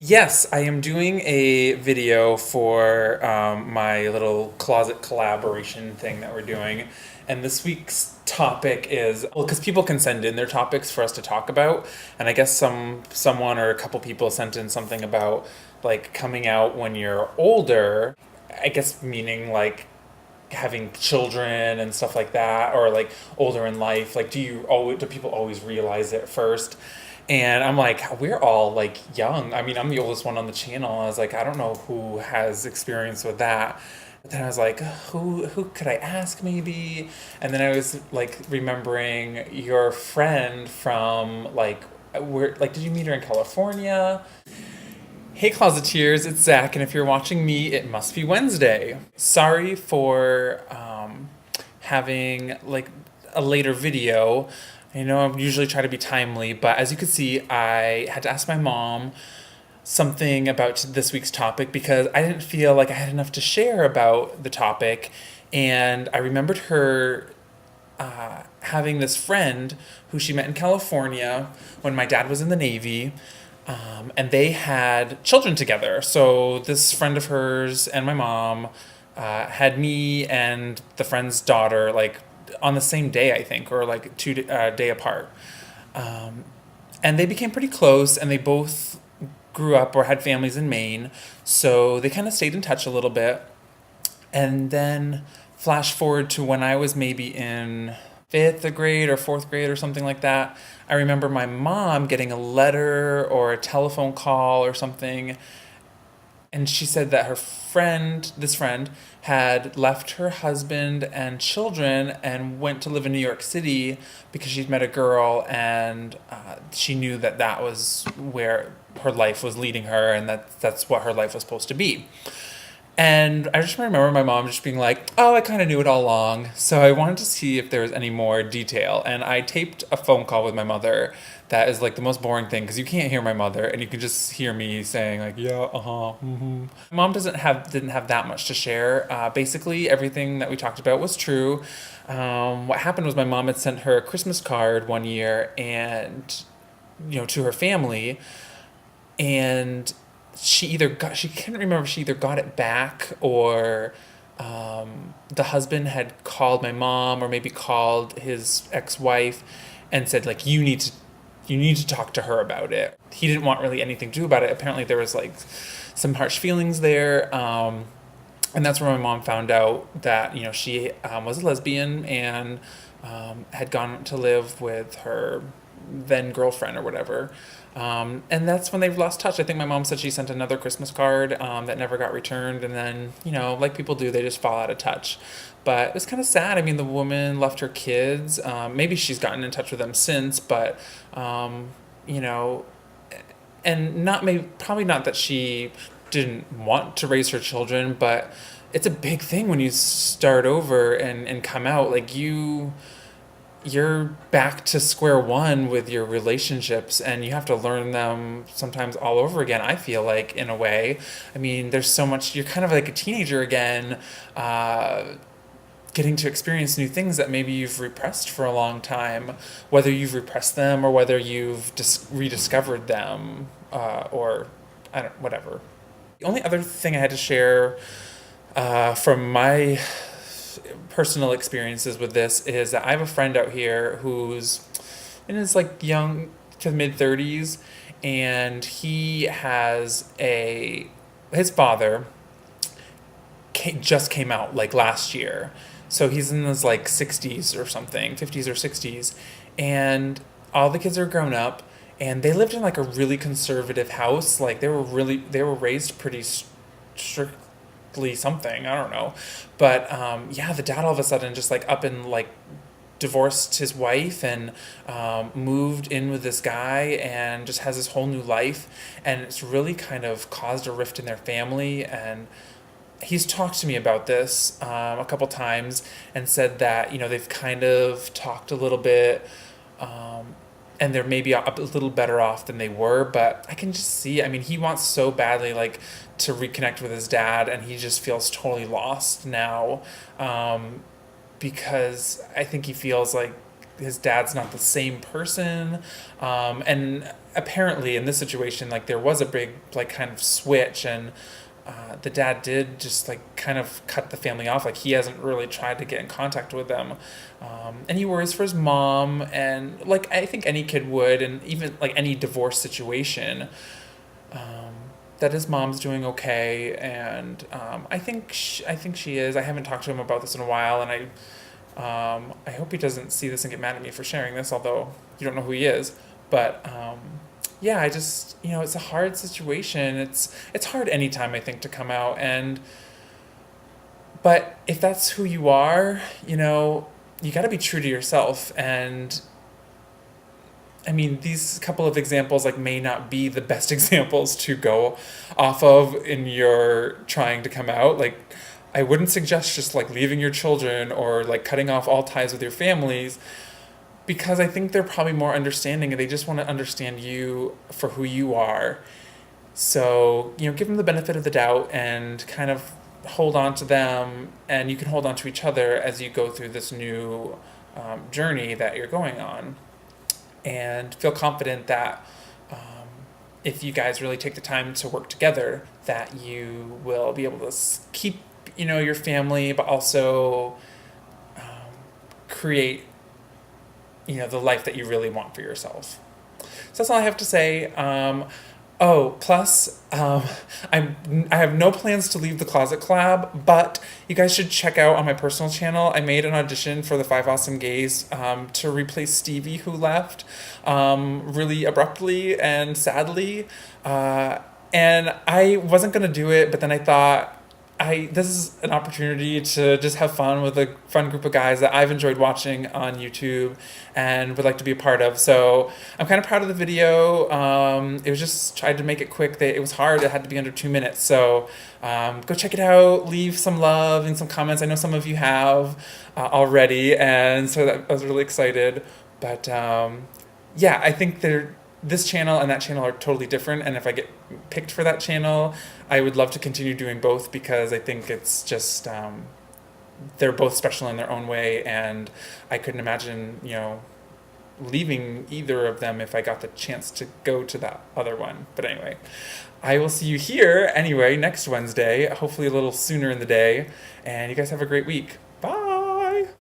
Yes, I am doing a video for my little closet collaboration thing that we're doing. And this week's topic is, well, because people can send in their topics for us to talk about. And I guess someone or a couple people sent in something about like coming out when you're older. I guess meaning like having children and stuff like that, or like older in life. Like, do people always realize it first? And I'm like, we're all like young. I mean, I'm the oldest one on the channel. I was like, I don't know who has experience with that. But then I was like, who could I ask maybe? And then I was like remembering your friend from like where, like, did you meet her in California? Hey Closeteers, it's Zach, and if you're watching me, it must be Wednesday. Sorry for having like a later video. I know I usually try to be timely, but as you can see, I had to ask my mom something about this week's topic because I didn't feel like I had enough to share about the topic. And I remembered her having this friend who she met in California when my dad was in the Navy. And they had children together. So this friend of hers and my mom had me and the friend's daughter like on the same day, I think, or like day apart. And they became pretty close, and they both grew up or had families in Maine. So they kind of stayed in touch a little bit. And then flash forward to when I was maybe in fifth grade or fourth grade or something like that. I remember my mom getting a letter or a telephone call or something, and she said that this friend, had left her husband and children and went to live in New York City because she'd met a girl, and she knew that that was where her life was leading her, and that's what her life was supposed to be. And I just remember my mom just being like, oh, I kind of knew it all along. So I wanted to see if there was any more detail. And I taped a phone call with my mother. That is like the most boring thing because you can't hear my mother and you can just hear me saying like, yeah, uh-huh, mm-hmm. Mom didn't have that much to share. Basically, everything that we talked about was true. What happened was my mom had sent her a Christmas card one year and, to her family. And she couldn't remember if she either got it back or the husband had called my mom or maybe called his ex-wife and said like you need to talk to her about it. He didn't want really anything to do about it. Apparently there was like some harsh feelings there, and that's where my mom found out that she was a lesbian and had gone to live with her then girlfriend or whatever. And that's when they've lost touch. I think my mom said she sent another Christmas card that never got returned. And then, like people do, they just fall out of touch. But it was kind of sad. I mean, the woman left her kids. Maybe she's gotten in touch with them since, but, you know, and probably not that she didn't want to raise her children, but it's a big thing when you start over and come out. Like you're back to square one with your relationships, and you have to learn them sometimes all over again, I feel like, in a way. I mean, there's so much, you're kind of like a teenager again, getting to experience new things that maybe you've repressed for a long time, whether you've repressed them or whether you've rediscovered them, or whatever. The only other thing I had to share from my personal experiences with this is that I have a friend out here who's in his like young to mid 30s, and his father just came out like last year, so he's in his like 60s or something, 50s or 60s, and all the kids are grown up, and they lived in like a really conservative house. Like they were raised pretty strict something, I don't know, but yeah, the dad all of a sudden just like up and like divorced his wife and moved in with this guy and just has this whole new life, and it's really kind of caused a rift in their family. And he's talked to me about this a couple times and said that they've kind of talked a little bit, and they're maybe a little better off than they were. But I can just see, I mean, he wants so badly like to reconnect with his dad, and he just feels totally lost now, because I think he feels like his dad's not the same person, and apparently in this situation, like there was a big like kind of switch, and the dad did just like kind of cut the family off. Like he hasn't really tried to get in contact with them, and he worries for his mom, and like I think any kid would, and even like any divorce situation. That his mom's doing okay, and I think she is. I haven't talked to him about this in a while, and I hope he doesn't see this and get mad at me for sharing this, although you don't know who he is. But yeah, I just it's a hard situation. It's hard anytime I think to come out, and but if that's who you are, you got to be true to yourself. And I mean, these couple of examples like may not be the best examples to go off of in your trying to come out. Like, I wouldn't suggest just like leaving your children or like cutting off all ties with your families, because I think they're probably more understanding and they just want to understand you for who you are. So, give them the benefit of the doubt and kind of hold on to them, and you can hold on to each other as you go through this new journey that you're going on. And feel confident that if you guys really take the time to work together, that you will be able to keep, your family, but also create, the life that you really want for yourself. So that's all I have to say. Plus, I have no plans to leave the Closet Collab, but you guys should check out on my personal channel. I made an audition for the 5 Awesome Gays to replace Stevie, who left really abruptly and sadly. And I wasn't going to do it, but then I thought, this is an opportunity to just have fun with a fun group of guys that I've enjoyed watching on YouTube and would like to be a part of. So I'm kind of proud of the video. It was just tried to make it quick. It was hard. It had to be under 2 minutes. So go check it out. Leave some love and some comments. I know some of you have already, and so I was really excited. But yeah, I think this channel and that channel are totally different, and if I get picked for that channel, I would love to continue doing both, because I think it's just they're both special in their own way, and I couldn't imagine leaving either of them if I got the chance to go to that other one. But anyway, I will see you here anyway next Wednesday, hopefully a little sooner in the day, and you guys have a great week.